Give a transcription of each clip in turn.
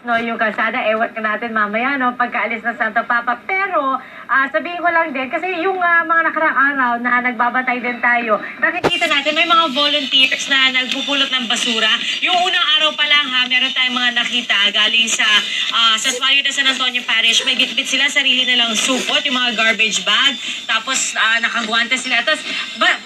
no, yung kalsada. Ewan ka natin mamaya, no, pagkaalis ng Santo Papa. Pero, sabihin ko lang din, kasi yung mga nakarang araw na nagbabatay din tayo, nakikita natin may mga volunteers na nagpupulot ng basura. Yung unang araw pa lang, meron tayong mga nakita galing sa Santuario de San Antonio Parish. May bitbit sila, sarili nilang supot, yung mga garbage bag. Tapos, nakagwante sila. Tapos,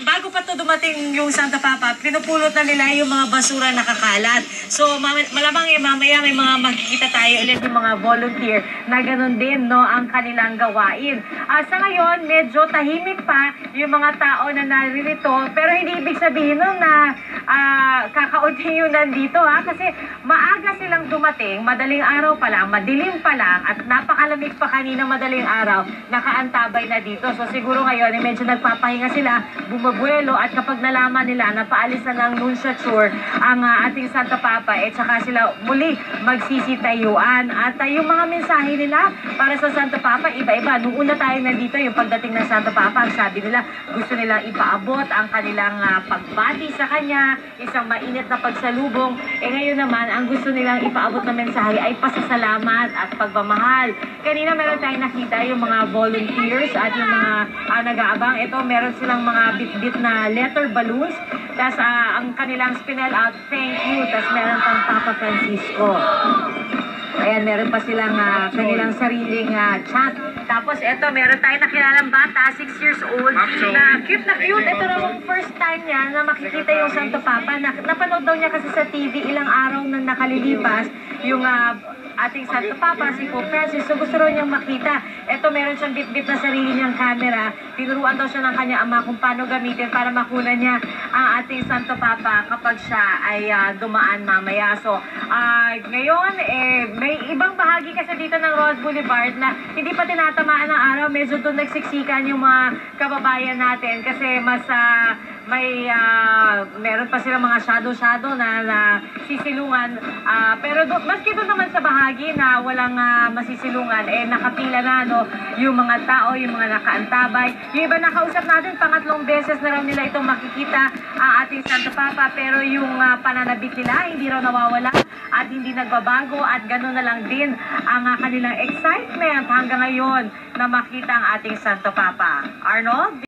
bago pa to dumating yung Santo Papa, pinupulot na nila yung mga basura nakakalat. So, malamang mamaya may mga makikita tayo ulit yung mga volunteer na ganun din, no, ang kanilang gawain. Sa ngayon, medyo tahimik pa yung mga tao na naririto, pero hindi ibig sabihin nun na kakaunti yung nandito, kasi maaga silang dumating, madaling araw pa lang, madilim pa lang, at napakalamig pa kanina madaling araw, nakaantabay na dito. So siguro ngayon, medyo nagpapahinga sila, bumabuelo, at kapag nalaman nila na paalis na ng nunciature ang ating Santo Papa, tsaka sila muli magsisitayuan. At yung mga mensahe nila para sa Santo Papa, iba-iba. Nung una tayong nandito, yung pagdating ng Santo Papa, ang sabi nila, gusto nilang ipaabot ang kanilang pagbati sa kanya, isang mainit na pagsalubong. Ngayon naman, ang gusto nilang ipaabot na mensahe ay pasasalamat at pagmamahal. Kanina meron tayong nakita yung mga volunteers at yung mga nag-aabang. Ito, meron silang mga bit-bit na letter balloons. Tapos ang kanilang spinel out, thank you. Tapos meron pang Papa Francisco. Ayan, meron pa silang kanilang sariling chat. Tapos ito, meron tayong nakilalang bata, 6 years old, na cute na cute. Ito na yung first time niya na makikita yung Santo Papa. Napanood daw niya kasi sa TV ilang araw na nakalilipas yung ating Santo Papa, si Pope Francis. So gusto raw niyang makita. Ito, meron siyang bit-bit na sarili niyang camera. Tinuruan daw siya ng kanya ama kung paano gamitin para makunan niya ang ating Santo Papa kapag siya ay dumaan mamaya. So, ngayon, may ibang bahagi kasi dito ng Road Boulevard na hindi pa tinatamaan ng araw. Medyo doon nagsiksikan yung mga kababayan natin kasi mas meron pa silang mga shadow na sisilungan. Pero maski doon naman sa bahagi na walang masisilungan, nakapila na, no, yung mga tao, yung mga nakaantabay. Yung iba nakausap natin, pangatlong beses na raw nila itong makikita ang ating Santo Papa, pero yung pananabik nila hindi raw nawawala at hindi nagbabago, at gano'n na lang din ang kanilang excitement hanggang ngayon na makita ang ating Santo Papa. Arnold?